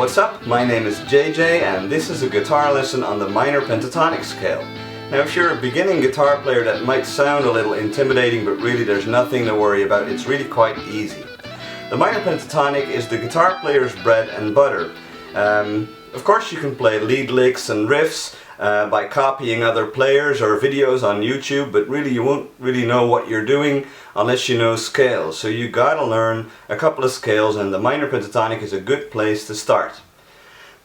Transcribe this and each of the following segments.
what's up? My name is JJ and this is a guitar lesson on the minor pentatonic scale. Now if you're a beginning guitar player, that might sound a little intimidating, but really there's nothing to worry about. It's really quite easy. The minor pentatonic is the guitar player's bread and butter. Of course you can play lead licks and riffs by copying other players or videos on YouTube, but really you won't really know what you're doing unless you know scales. So you gotta learn a couple of scales, and the minor pentatonic is a good place to start.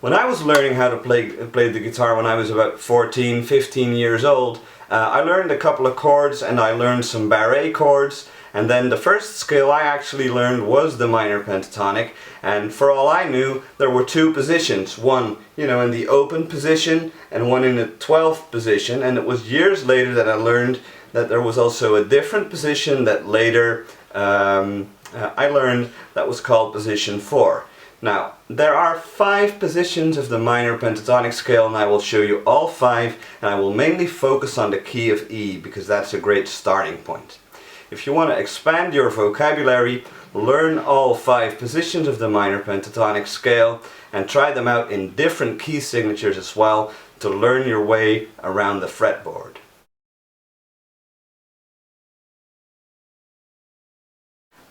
When I was learning how to play the guitar when I was about 14, 15 years old, I learned a couple of chords and I learned some barré chords. And then the first scale I actually learned was the minor pentatonic, and for all I knew there were two positions, one in the open position and one in the 12th position, and it was years later that I learned that there was also a different position that later I learned that was called position 4. Now there are 5 positions of the minor pentatonic scale, and I will show you all 5, and I will mainly focus on the key of E because that's a great starting point. If you want to expand your vocabulary, learn all 5 positions of the minor pentatonic scale and try them out in different key signatures as well to learn your way around the fretboard.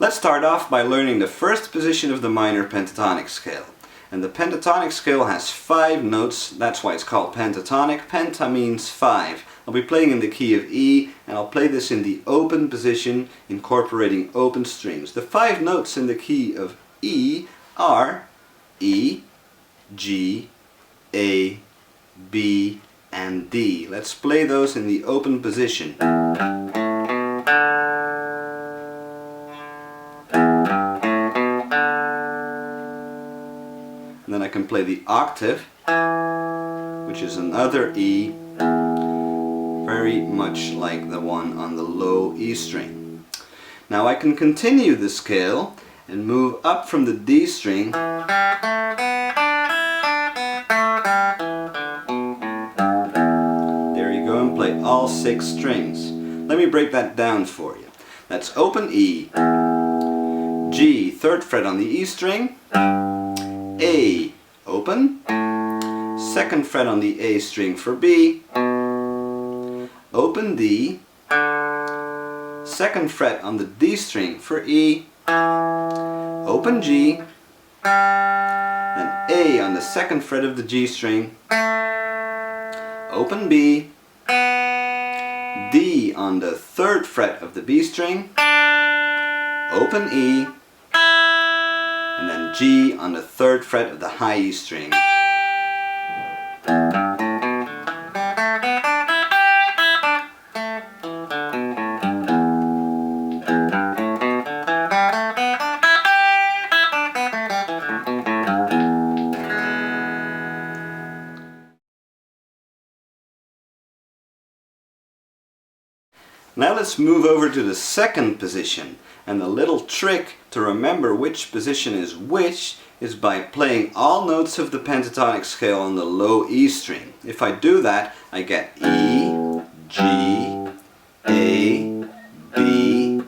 Let's start off by learning the first position of the minor pentatonic scale. And the pentatonic scale has 5 notes, that's why it's called pentatonic. Penta means 5. I'll be playing in the key of E, and I'll play this in the open position, incorporating open strings. The 5 notes in the key of E are E, G, A, B, and D. Let's play those in the open position. And then I can play the octave, which is another E, very much like the one on the low E string. Now I can continue the scale and move up from the D string there you go, and play all 6 strings. Let me break that down for you. That's open E, G, 3rd fret on the E string, A, open, 2nd fret on the A string for B, open D, 2nd fret on the D string for E, open G, then A on the 2nd fret of the G string, open B, D on the 3rd fret of the B string, open E, and then G on the 3rd fret of the high E string. Now let's move over to the second position, and the little trick to remember which position is which is by playing all notes of the pentatonic scale on the low E string. If I do that, I get E, G, A, B,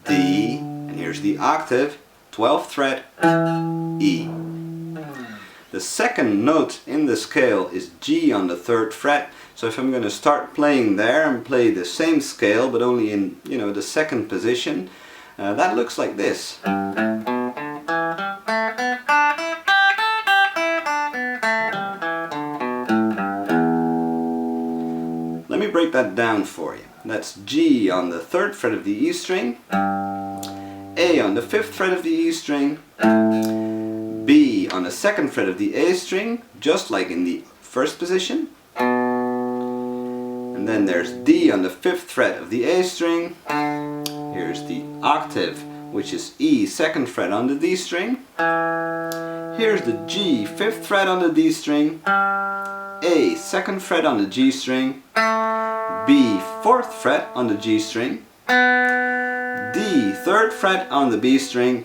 D, and here's the octave, 12th fret, E. The second note in the scale is G on the 3rd fret, so if I'm going to start playing there and play the same scale but only in, the second position, that looks like this. Let me break that down for you. That's G on the 3rd fret of the E string, A on the 5th fret of the E string, B on the 2nd fret of the A string, just like in the first position, and then there's D on the 5th fret of the A string, here's the octave, which is E, 2nd fret on the D string, here's the G, 5th fret on the D string, A, 2nd fret on the G string, B, 4th fret on the G string, D, 3rd fret on the B string,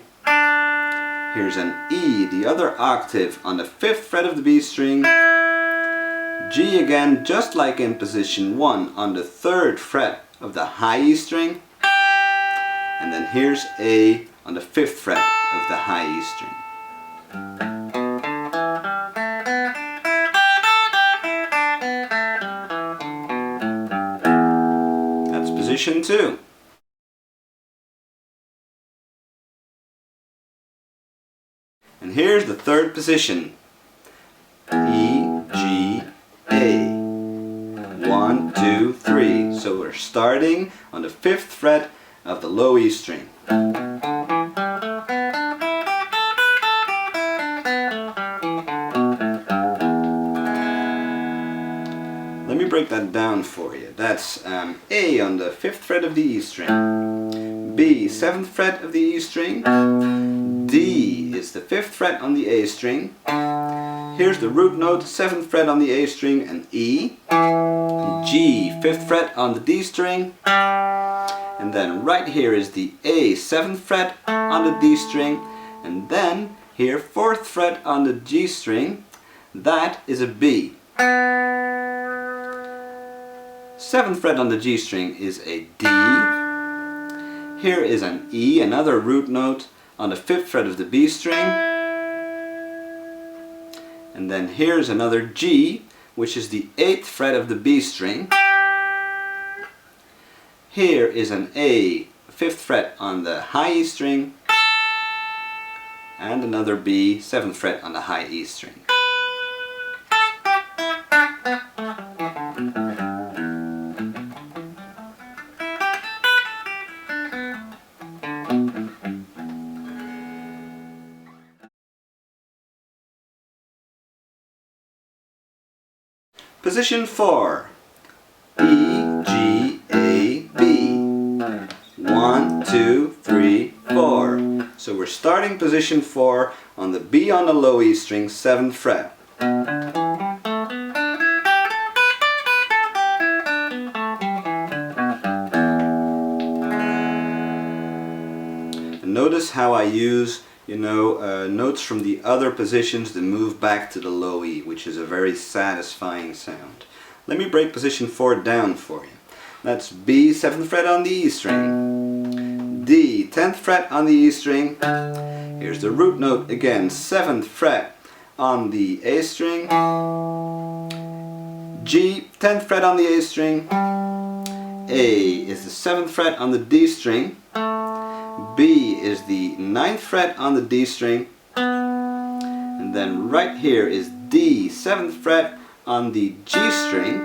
here's an E, the other octave, on the 5th fret of the B string, G again, just like in position 1, on the 3rd fret of the high E string, and then here's A on the 5th fret of the high E string. position 2. And here's the third position. E, G, A. 1, 2, 3. So we're starting on the 5th fret of the low E string. Let me break that down for you. That's A on the 5th fret of the E string, B 7th fret of the E string, D is the 5th fret on the A string, here's the root note, 7th fret on the A string and E, G 5th fret on the D string, and then right here is the A 7th fret on the D string, and then here 4th fret on the G string, that is a B. 7th fret on the G string is a D. Here is an E, another root note, on the 5th fret of the B string. And then here's another G, which is the 8th fret of the B string. Here is an A, 5th fret on the high E string. And another B, 7th fret on the high E string. Position 4. E, G, A, B. 1, 2, 3, 4. So we're starting position 4 on the B on the low E string, 7th fret. And notice how I use notes from the other positions to move back to the low E, which is a very satisfying sound. Let me break position 4 down for you. That's B 7th fret on the E string, D 10th fret on the E string, here's the root note again, 7th fret on the A string, G 10th fret on the A string, A is the 7th fret on the D string, B is the 9th fret on the D string, and then right here is D 7th fret on the G string,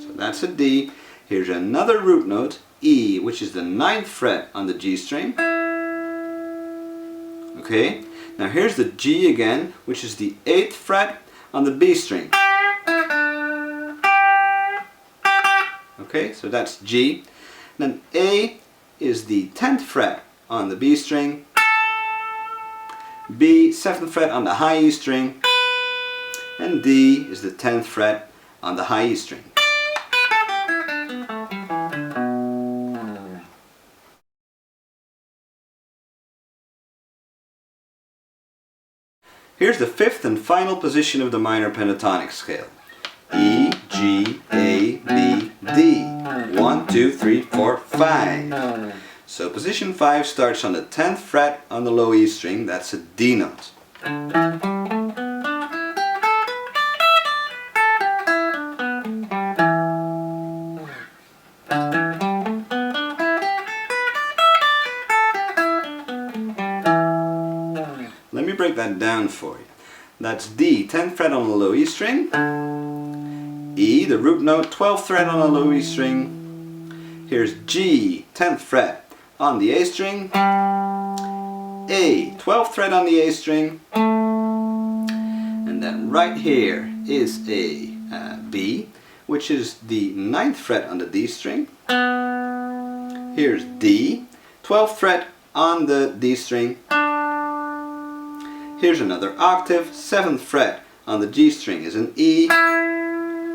so that's a D. Here's another root note, E, which is the 9th fret on the G string. Okay, now here's the G again, which is the 8th fret on the B string. Okay, so that's G. Then A is the 10th fret on the B string, B 7th fret on the high E string, and D is the 10th fret on the high E string. Here's the 5th and final position of the minor pentatonic scale. E, G, A, B, D. 1, 2, 3, 4, 5. So position 5 starts on the 10th fret on the low E string, that's a D note. Let me break that down for you. That's D, 10th fret on the low E string, E, the root note, 12th fret on the low E string, here's G, 10th fret on the A string, A, 12th fret on the A string, and then right here is a B, which is the 9th fret on the D string, here's D, 12th fret on the D string, here's another octave, 7th fret on the G string is an E,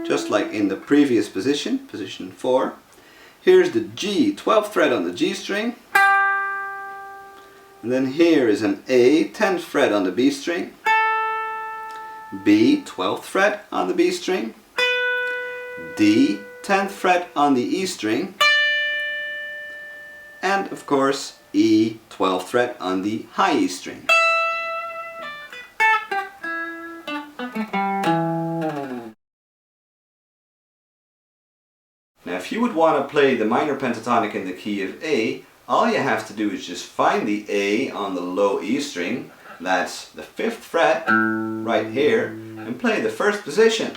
just like in the previous position, position 4. Here's the G, 12th fret on the G string, and then here is an A, 10th fret on the B string, B, 12th fret on the B string, D, 10th fret on the E string, and of course E, 12th fret on the high E string. Now if you would want to play the minor pentatonic in the key of A, all you have to do is just find the A on the low E string, that's the 5th fret, right here, and play the first position.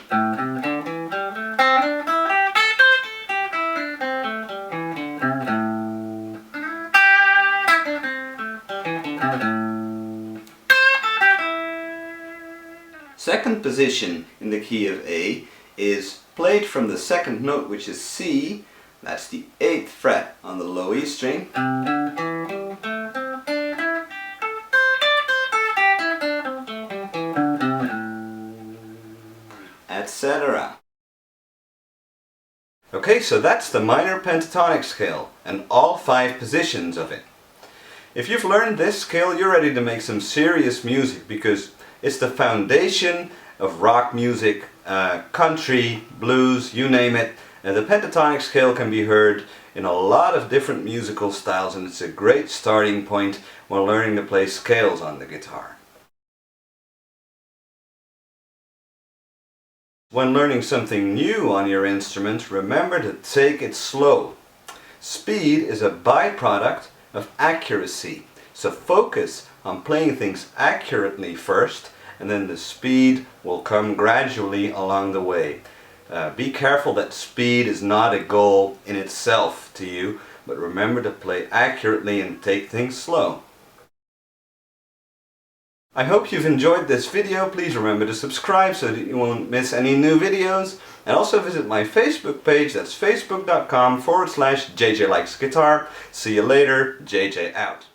Second position in the key of A is played from the 2nd note, which is C, that's the 8th fret on the low E string, etc. Okay, so that's the minor pentatonic scale and all 5 positions of it. If you've learned this scale, you're ready to make some serious music, because it's the foundation of rock music, country, blues, you name it. And the pentatonic scale can be heard in a lot of different musical styles, and it's a great starting point when learning to play scales on the guitar. When learning something new on your instrument, remember to take it slow. Speed is a byproduct of accuracy, so focus on playing things accurately first, and then the speed will come gradually along the way. Be careful that speed is not a goal in itself to you, but remember to play accurately and take things slow. I hope you've enjoyed this video. Please remember to subscribe so that you won't miss any new videos, and also visit my Facebook page, that's facebook.com/JJ Likes Guitar. See you later, JJ out.